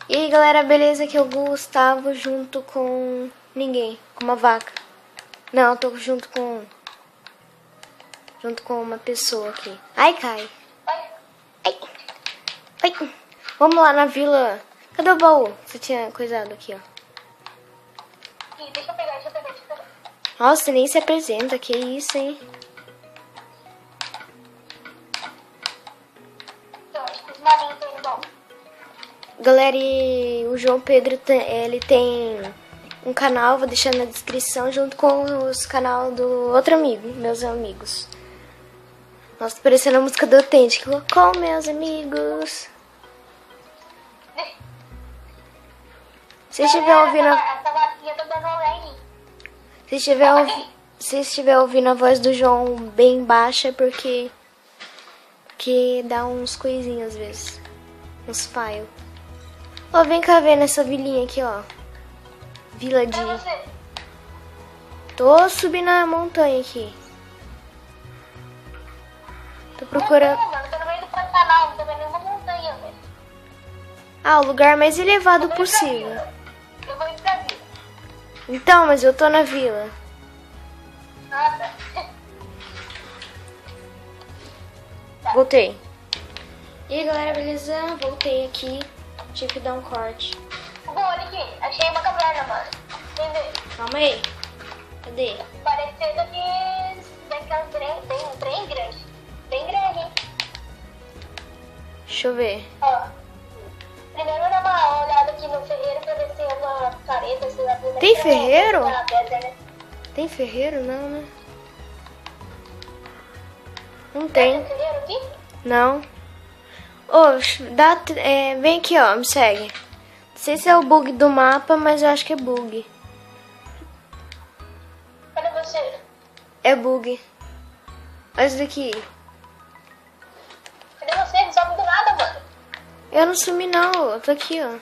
E aí galera, beleza? Aqui é o Gustavo junto com ninguém, com uma vaca. Não, eu tô junto com uma pessoa aqui. Ai, cai. Ai. Ai. Vamos lá na vila. Cadê o baú? Você tinha coisado aqui, ó. Deixa eu pegar. Nossa, nem se apresenta, que isso, hein? Então, acho que os malinhos tem bom. Galera, e o João Pedro, ele tem um canal, vou deixar na descrição, junto com os canal do outro amigo, meus amigos. Nossa, tá parecendo a música do Autêntico. Com meus amigos. Se estiver ouvindo... Essa vaquinha tá dando olé em mim. Se estiver ouvindo a voz do João bem baixa, é porque dá uns coisinhos às vezes. Uns files. Ó, vem cá ver nessa vilinha aqui, ó. Vila de... É você. Tô subindo a montanha aqui. Tô procurando... Não, mano, tô no meio do Pantanal, não tô vendo nenhuma montanha, velho. Ah, o lugar mais elevado possível. Eu vou ir pra vila. Então, mas eu tô na vila. Nada. Voltei. E aí, galera, beleza? Voltei aqui. Tive que dar um corte. Bom, olha aqui, achei uma caverna, mano. Entendeu? Calma aí. Cadê? Parece daquelas bem grande. Bem grande, hein? Deixa eu ver. Ó. Primeiro dá uma olhada aqui no ferreiro pra ver se é uma careta, sei lá. Tem ferreiro? Tá na pedra, né? Tem ferreiro? Não, né? Não Tem tem. ferreiro aqui? Não. Ô, vem aqui, ó. Me segue. Não sei se é o bug do mapa, mas eu acho que é bug. Cadê você? É bug. Olha isso daqui. Cadê você? Não sobe do nada, mano. Eu não sumi, não. Eu tô aqui, ó.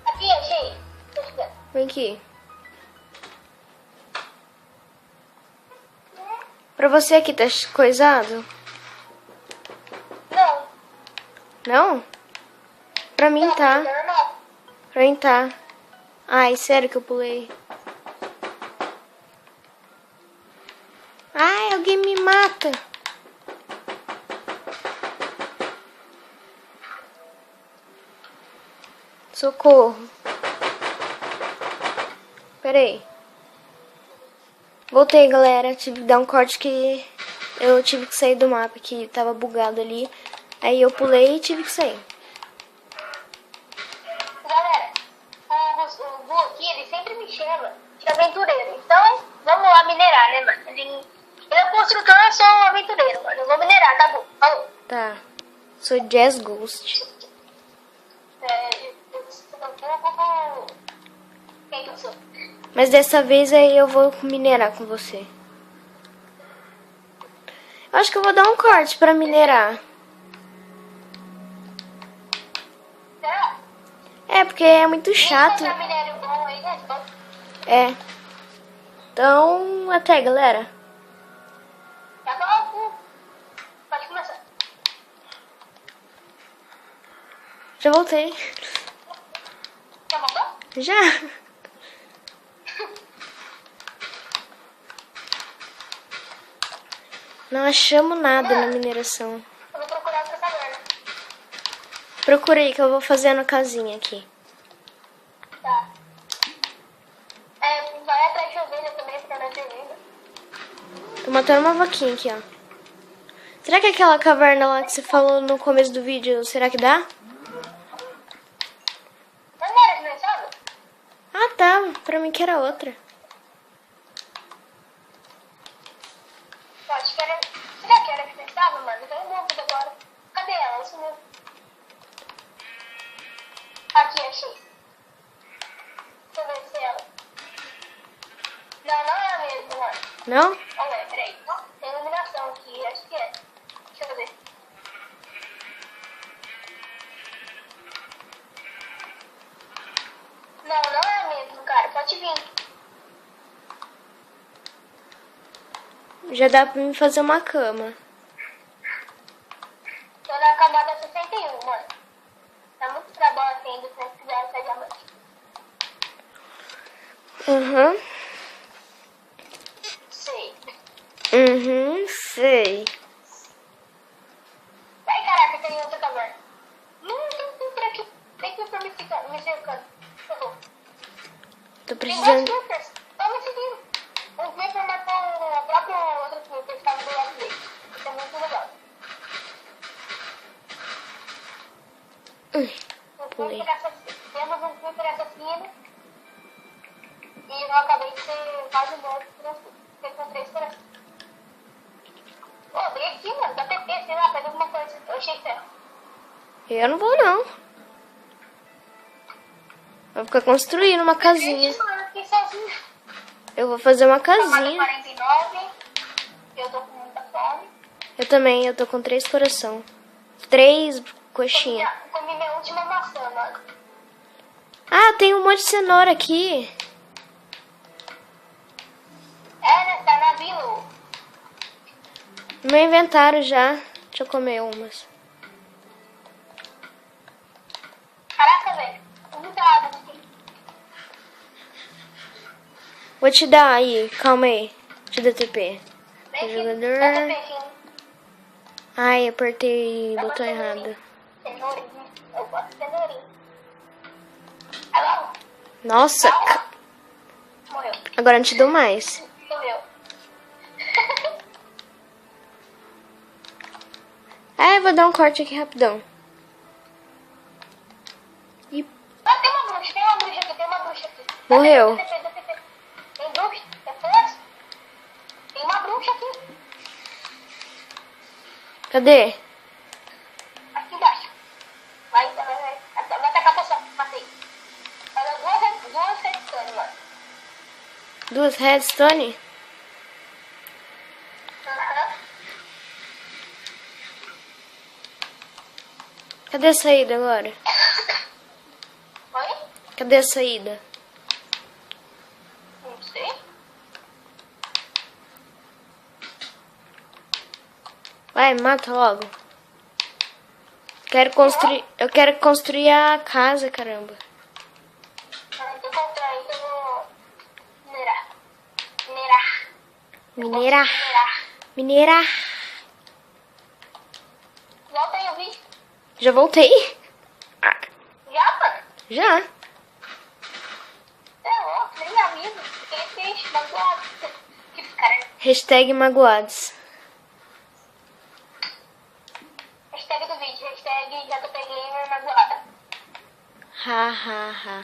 Aqui, achei. Tô chegando. Vem aqui. Pra você aqui, tá coisado? Não. Não? Pra mim Não, tá. é normal. Pra mim tá. Ai, sério que eu pulei. Ai, alguém me mata. Socorro. Pera aí. Voltei, galera. Tive que dar um corte que eu tive que sair do mapa, que tava bugado ali. Aí eu pulei e tive que sair. Galera, o Gu aqui, ele sempre me chama de aventureiro. Então, vamos lá minerar, né, mano? Ele é construtor, eu sou aventureiro, mano. Eu vou minerar, tá bom? Falou. Tá. Sou Jazz Ghost. Quem que eu sou? Mas dessa vez aí eu vou minerar com você. Eu acho que eu vou dar um corte pra minerar. Será? É, porque é muito chato. Encontrar minério bom aí, né? É. Então, até, galera. Tá bom? Pode começar. Já voltei. Já voltou? Já. Não achamos nada na mineração. Eu vou procurar outra caverna. Procurei que eu vou fazendo a casinha aqui. Tá. Vai atrás de ovelha também, porque ela é tremenda. Tô matando uma vaquinha aqui, ó. Será que aquela caverna lá que você falou no começo do vídeo, será que dá? Não era dimensionado? Ah, tá. Pra mim que era outra. Eu acho que era... Será que era que pensava, mano? Eu tô em dúvida agora. Cadê ela? Isso mesmo. Aqui, achei. Deixa eu ver se é ela. Não, não é a mesma, mano. Não? Olha, peraí. Tem iluminação aqui, acho que é. Deixa eu ver. Não, não é a mesma, cara. Pode vir. Já dá pra mim fazer uma cama. Tô na camada 61, mano. Tá muito pra baixo ainda, se nós quisermos até diamante. Uhum. Sei. Uhum, sei. Vai, caraca, tem outra caverna. Não, tem por aqui. Tem que me cercando. Ferrou. Tô Tem dois precisando. creepers. Estão me seguindo. Um creeper matou o próprio outro creeper que estava do lado dele. Isso é muito legal. Um Pulei. creeper assassino. Temos um creeper assassino. E eu acabei de ser quase morto por assim. Fiquei com 3 corações. Pô, vem aqui, mano. Dá TP, sei lá, faz alguma coisa. Eu achei ferro. Eu não vou, não. Vou ficar construindo uma casinha. Gente, mano, eu fiquei sozinho. Eu vou fazer uma Tomada casinha. 49. Eu tô com muita fome. Eu também, eu tô com 3 coração. 3 coxinha. Comi minha última maçã, mano. Ah, tem um monte de cenoura aqui. É, né? Tá na vila. No meu inventário já. Deixa eu comer umas. Caraca, velho. Tô muita água aqui. Vou te dar aí, calma aí. Te dar TP. Vem aqui. Jogador. Dá TPzinho. Ai, apertei o botão errado. Cenourinha. Eu gosto de cenourinha. Alô? Nossa, Morreu. agora eu não te dou mais. Morreu. Ah, eu vou dar um corte aqui rapidão. E Ah, tem uma bruxa aqui, tem uma bruxa aqui. morreu. Dá TP. Tem bruxa? Tem força? Tem uma bruxa aqui. Cadê? Aqui embaixo. Vai. Vai tacar a poção. Matei. Olha, duas redstone, mano. 2 redstone? Aham. Cadê a saída agora? Oi? Cadê a saída? Não sei. Vai, mata logo. Eu quero construir a casa, caramba. Eu encontrar aí que eu vou minerar. Minerar. Minerar. Volta aí o vídeo. Já voltei? Ah, Já, mano? já. É louco, nem me avisa. Fiquei triste, magoado. Que cara. Hashtag magoados. Hashtag do vídeo. Hashtag já tô pegando magoada. Ha, ha, ha.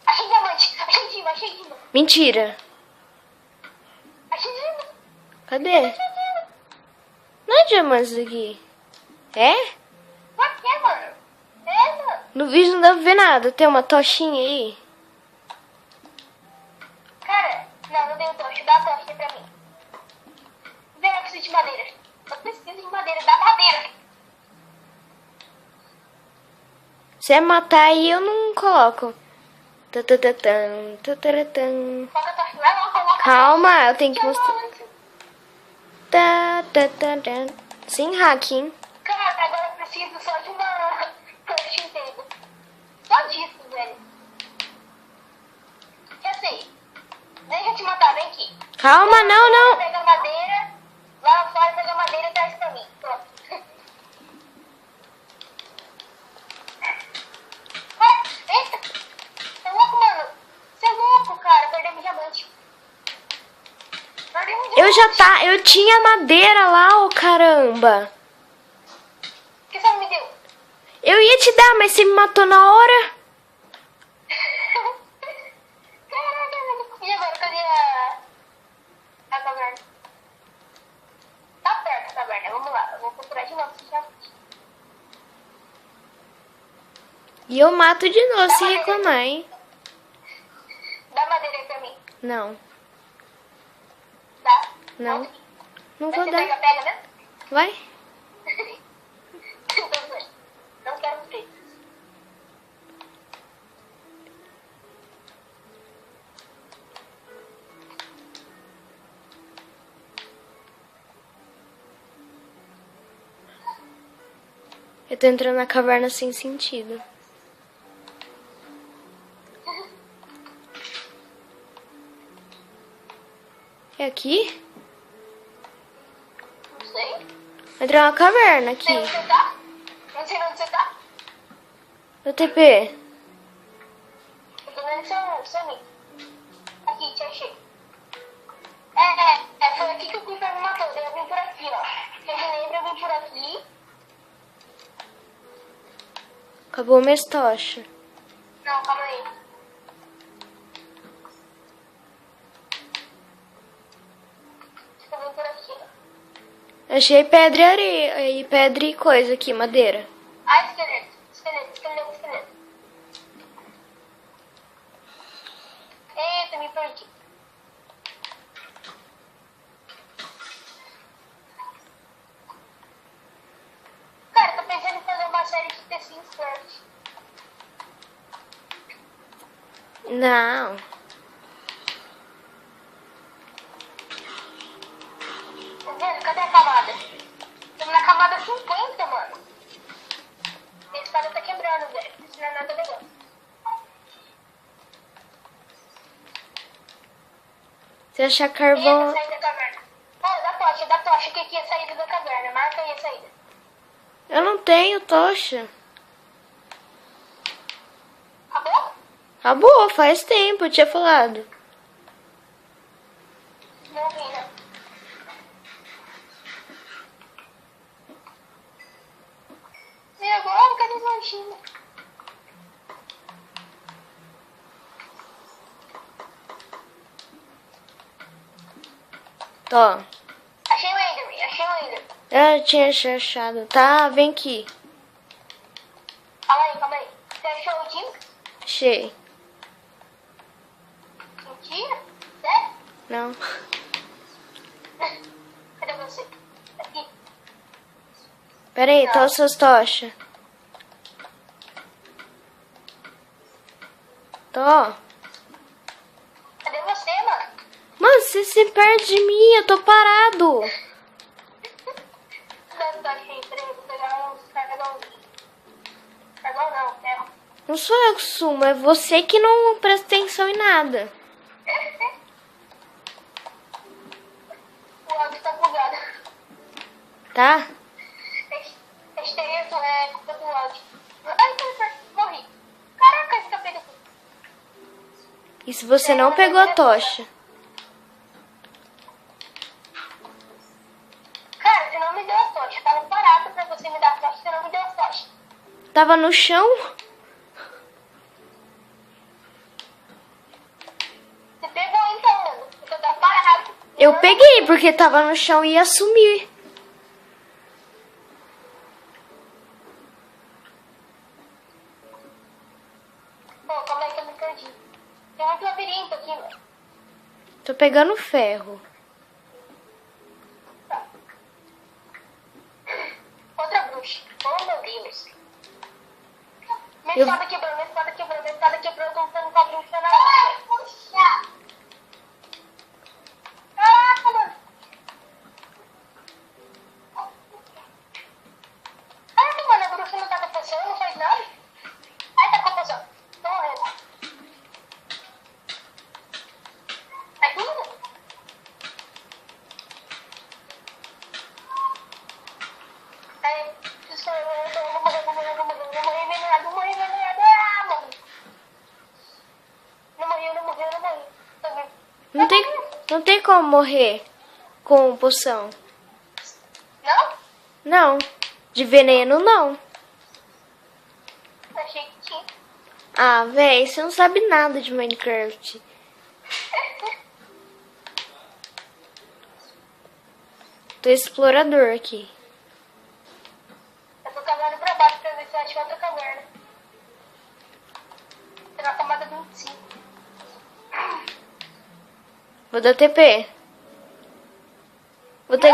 Achei diamante. Achei diamante. Mentira. Achei diamante. Cadê? Não é diamante isso aqui. É? Por que, mano? É, mano. No vídeo não dá pra ver nada. Tem uma tochinha aí. Cara, não tenho tocha. Dá a tocha aí pra mim. Vem, eu preciso de madeira. Eu preciso de madeira. Dá madeira. Se é matar aí, eu não coloco. Tatatatã, tataratã. Coloca a tocha. Vai lá, coloca. Calma, eu tenho que mostrar. Diamante. Tatatatã. Sem hack, hein? Cara, agora eu preciso só de uma tocha inteira. Só disso, velho. Já sei. Deixa eu te matar, vem aqui. Calma, não. Pega madeira, lá fora pega madeira e traz pra mim. Pronto. Eita! Você é louco, mano? Você é louco, cara. Perdemos diamante. Perdemos diamante. Eu tinha madeira lá, ô caramba. Por que você não me deu? Eu ia te dar, mas você me matou na hora. Caraca, mano. E agora, cadê a caverna? Tá perto a caverna, vamos lá. Eu vou procurar de novo, já. E eu mato de novo se reclamar, hein? Dá madeira aí pra mim. Não, Dá? não. Não Vai, vou você dar. pega, né? Vai. Não quero ver. Eu Eu tô entrando na caverna sem sentido. É aqui? Não sei. Vai entrar uma caverna aqui. Não sei onde você tá? Não sei onde você tá. O TP. Eu tô vendo seu nick. Aqui, te achei. Foi aqui que o Creeper me matou. Eu vim por aqui, ó. Quem me lembra, eu vim por aqui. Acabou minhas tochas. Não, calma aí. Eu vim por aqui, ó. Achei pedra e areia. E pedra e coisa aqui, madeira. Ah, esqueleto. Eita, me perdi. Cara, tô pensando em fazer uma série de The Sims First. Não. Tá vendo? Cadê a camada? Estamos na camada 50, mano. Esse cara tá quebrando, velho. Isso não é nada legal. Se achar Eita, carvão... saída da caverna. Ó, da tocha, que aqui é a saída da caverna. Marca aí a saída. Eu não tenho tocha. Acabou? Acabou, faz tempo, eu tinha falado. Não vi, não. E agora, cadê os lanchinhos? Tó. Achei o Enderman. Eu tinha achado. Tá, vem aqui. Calma aí. Você achou o Jinx? Achei. Mentira? Sério? Não. Cadê você? Aqui. Pera aí, tô as suas tochas. Tô. Cadê você, mano? Mano, você se perde de mim, eu tô parado. Achei, peraí, vou pegar uns carvãozinhos. Carvão não, ferro. Não sou eu que sumo, é você que não presta atenção em nada. O áudio tá bugado. Tá? Este texto é culpa do áudio. Ai, morri. Caraca, escapei daqui. E se você não pegou a tocha? Cara, você não me deu a tocha. Tava parado pra você me dar a tocha, você não me deu a tocha. Tava no chão? Você pegou então, mano. Porque eu tava parado. Eu peguei porque tava no chão e ia sumir. Pô, calma aí que eu me perdi. Tem muito labirinto aqui, mano. Tô pegando ferro. Tá. Outra bruxa. Oh, meu Deus. Minha espada quebrou, tô lutando com a bruxa na hora. Puxa! Caraca, mano. Caraca, mano, a bruxa não tá com poção, não faz nada. Ai, tá com poção. Tô morrendo. Ajuda. Aí, vou morrer envenenado. Ah, mano. Não morri. Tá vendo? Não tem como morrer com poção. Não? Não. De veneno, não. Achei que tinha. Ah, véi, você não sabe nada de Minecraft. Tô explorador aqui. Eu tô cavando pra baixo pra ver se eu acho outra caverna. Tem uma camada 25. Vou dar TP. Vou ter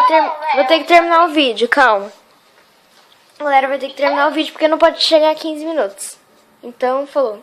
que terminar o vídeo, calma. Galera, vai ter que terminar o vídeo porque não pode chegar a 15 minutos. Então, falou.